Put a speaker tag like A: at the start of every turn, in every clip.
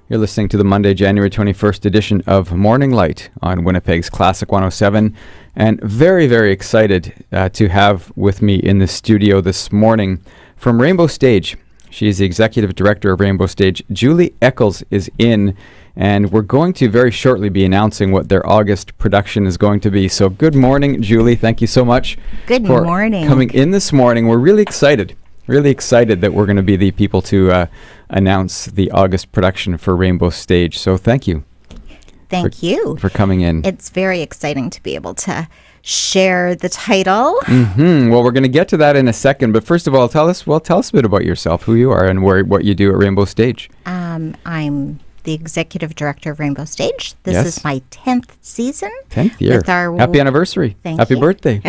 A: You're listening to the Monday, January 21st edition of Morning Light on Winnipeg's Classic 107. And very, very excited to have with me in the studio this morning from Rainbow Stage. She is the executive director of Rainbow Stage. Julie Eccles is in, and we're going to very shortly be announcing what their August production is going to be. So good morning, Julie. Thank you so much for coming in this morning. We're really excited that we're going to be the people to announce the August production for Rainbow Stage. So thank you.
B: Thank you
A: for coming in.
B: It's very exciting to be able to share the title.
A: Well, we're going to get to that in a second, but first of all, tell us a bit about yourself, who you are, and what you do at Rainbow Stage.
B: I'm the executive director of Rainbow Stage. This is my 10th season.
A: 10th year. Happy anniversary. Happy birthday.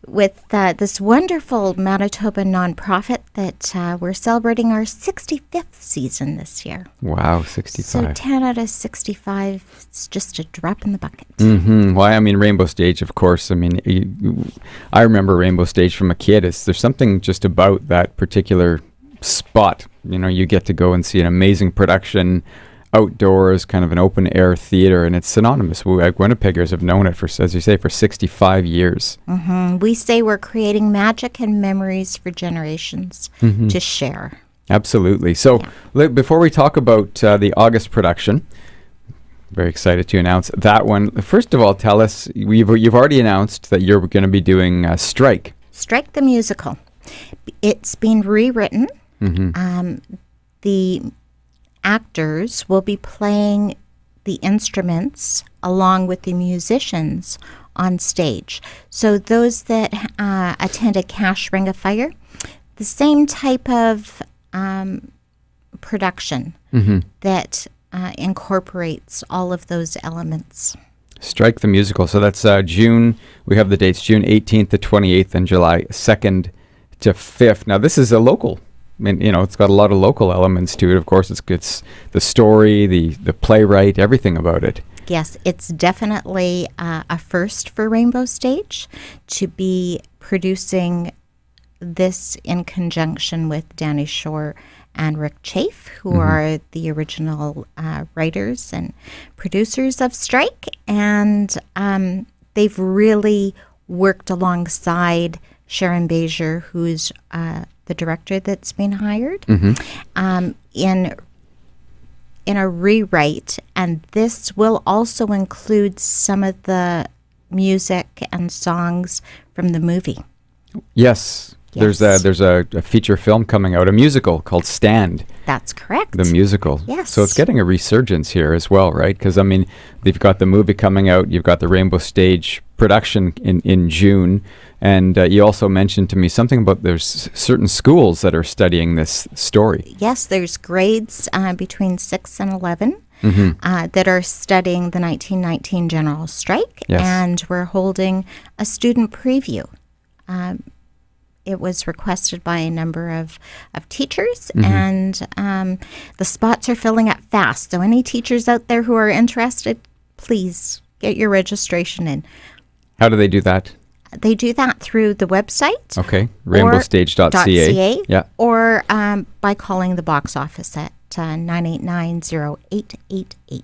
B: With this wonderful Manitoba nonprofit that we're celebrating our 65th season this year.
A: Wow, 65.
B: So 10 out of 65 is just a drop in the bucket.
A: Well, I mean, Rainbow Stage, of course. I mean, I remember Rainbow Stage from a kid. There's something just about that particular spot. You know, you get to go and see an amazing production outdoors, kind of an open air theater, and it's synonymous. We, like Winnipeggers, have known it for, as you say, for 65 years.
B: We say we're creating magic and memories for generations to share.
A: Absolutely. So before we talk about the August production, very excited to announce that one. First of all, tell us, you've already announced that you're going to be doing Strike.
B: Strike the musical. It's been rewritten. The actors will be playing the instruments along with the musicians on stage. So those that attended Cash Ring of Fire, the same type of production that incorporates all of those elements.
A: Strike the musical. So that's June. We have the dates, June 18th to 28th and July 2nd to 5th. Now, this is a local. I mean, you know, it's got a lot of local elements to it. Of course, it's the story, the playwright, everything about it.
B: Yes, it's definitely a first for Rainbow Stage to be producing this in conjunction with Danny Shore and Rick Chafe, who are the original writers and producers of Strike. And they've really worked alongside Sharon Bezier, who's the director that's been hired, in a rewrite. And this will also include some of the music and songs from the movie.
A: Yes. There's a feature film coming out, a musical called Stand.
B: That's correct.
A: The musical.
B: Yes.
A: So it's getting a resurgence here as well, right? Because, I mean, they've got the movie coming out. You've got the Rainbow Stage production in June. And you also mentioned to me something about there's certain schools that are studying this story.
B: Yes, there's grades between 6 and 11 that are studying the 1919 General Strike.
A: Yes.
B: And we're holding a student preview. It was requested by a number of teachers, and the spots are filling up fast. So any teachers out there who are interested, please get your registration in.
A: How do they do that?
B: They do that through the website.
A: Okay, rainbowstage.ca.
B: Yeah. Or by calling the box office at 989-0888.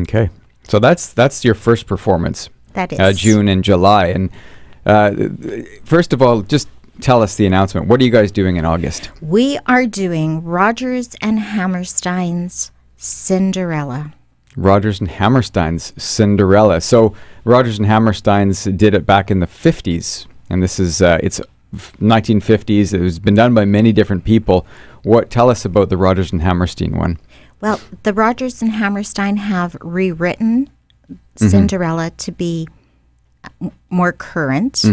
A: Okay, so that's your first performance.
B: That is.
A: June and July. And first of all, just tell us the announcement. What are you guys doing in August?
B: We are doing Rodgers and Hammerstein's Cinderella.
A: Rodgers and Hammerstein's Cinderella. So Rodgers and Hammerstein's did it back in the 50s, and this is it's 1950s. It was been done by many different people. Tell us about the Rodgers and Hammerstein one. Well,
B: the Rodgers and Hammerstein have rewritten Cinderella to be more current.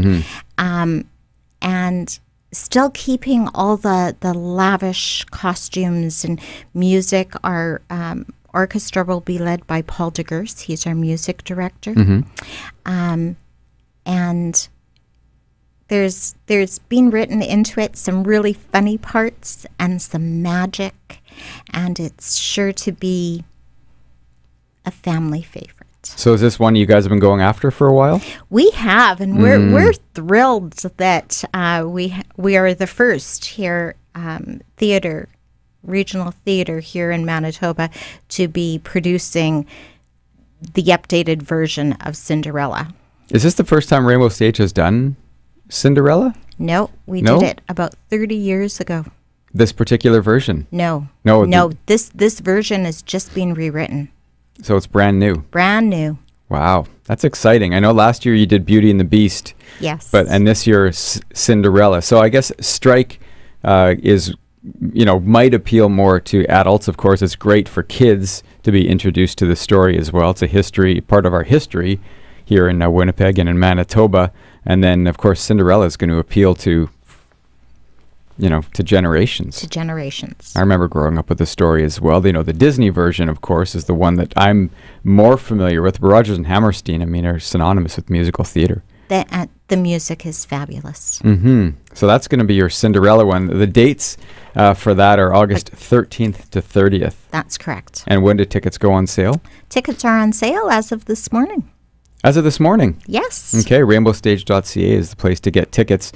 B: And still keeping all the lavish costumes and music. Our orchestra will be led by Paul DeGerse. He's our music director. And there's been written into it some really funny parts and some magic. And it's sure to be a family favorite.
A: So is this one you guys have been going after for a while?
B: We have, and we're thrilled that we are the first here theater regional theater here in Manitoba to be producing the updated version of Cinderella.
A: Is this the first time Rainbow Stage has done Cinderella?
B: No, we
A: No?
B: did it about 30 years ago.
A: This particular version?
B: No.
A: No,
B: No, this version is just being rewritten.
A: So it's brand new.
B: Brand new.
A: Wow, that's exciting. I know last year you did Beauty and the Beast,
B: Yes.
A: and this year Cinderella. So I guess Strike is, might appeal more to adults. Of course, it's great for kids to be introduced to the story as well. It's a history, part of our history here in Winnipeg and in Manitoba. And then, of course, Cinderella is going to appeal to, to generations.
B: To generations.
A: I remember growing up with the story as well. The Disney version, of course, is the one that I'm more familiar with. Rodgers and Hammerstein, are synonymous with musical theater.
B: The music is fabulous.
A: Mm-hmm. So that's going to be your Cinderella one. The dates for that are August 13th to 30th.
B: That's correct.
A: And when do tickets go on sale?
B: Tickets are on sale as of this morning.
A: As of this morning?
B: Yes.
A: Okay, rainbowstage.ca is the place to get tickets.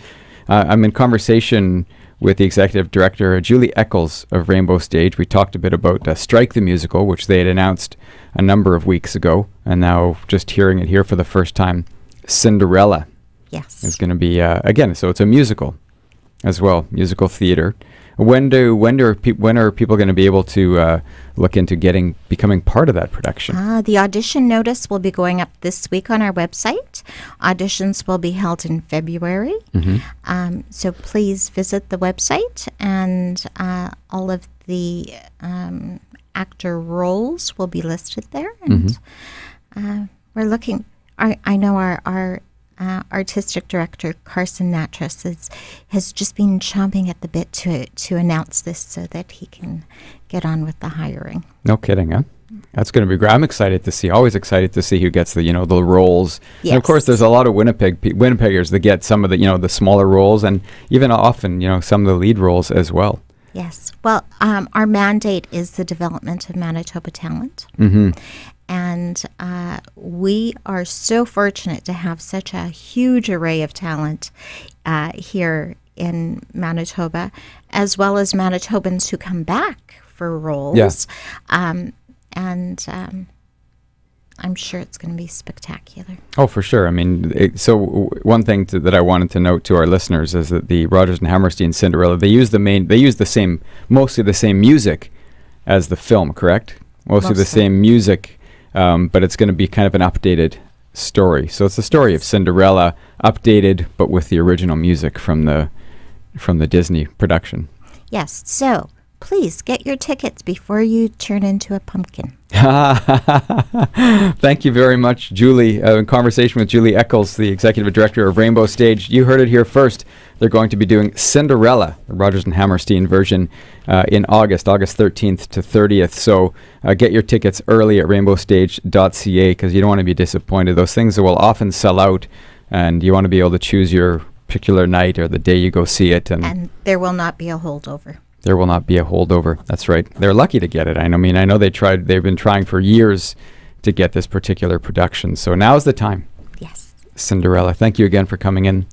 A: I'm in conversation with the executive director, Julie Eccles of Rainbow Stage. We talked a bit about Strike the Musical, which they had announced a number of weeks ago, and now just hearing it here for the first time, Cinderella
B: Yes.
A: is going to be, again, so it's a musical as well, musical theater. When are people going to be able to look into becoming part of that production?
B: The audition notice will be going up this week on our website. Auditions will be held in February.
A: Mm-hmm.
B: So please visit the website, and all of the actor roles will be listed there. And we're looking. I know our artistic director, Carson Natras, has just been chomping at the bit to announce this so that he can get on with the hiring.
A: No kidding, huh? That's going to be great. I'm excited to see. Always excited to see who gets the roles.
B: Yes.
A: And of course, there's a lot of Winnipeggers that get some of the the smaller roles, and even often some of the lead roles as well.
B: Yes. Well, our mandate is the development of Manitoba talent.
A: Mm-hmm.
B: And we are so fortunate to have such a huge array of talent here in Manitoba, as well as Manitobans who come back for roles.
A: Yes.
B: I'm sure it's going to be spectacular.
A: Oh, for sure. One thing that I wanted to note to our listeners is that the Rodgers and Hammerstein Cinderella, mostly the same music as the film, correct? Mostly the same music, but it's going to be kind of an updated story. So it's the story of Cinderella, updated, but with the original music from the Disney production.
B: Yes. So please get your tickets before you turn into a pumpkin.
A: Thank you very much, Julie. In conversation with Julie Eccles, the executive director of Rainbow Stage. You heard it here first. They're going to be doing Cinderella, the Rodgers and Hammerstein version, in August 13th to 30th. So get your tickets early at rainbowstage.ca because you don't want to be disappointed. Those things will often sell out, and you want to be able to choose your particular night or the day you go see it.
B: And there will not be a holdover.
A: There will not be a holdover. That's right. They're lucky to get it. I know they've been trying for years to get this particular production. So now's the time.
B: Yes.
A: Cinderella. Thank you again for coming in.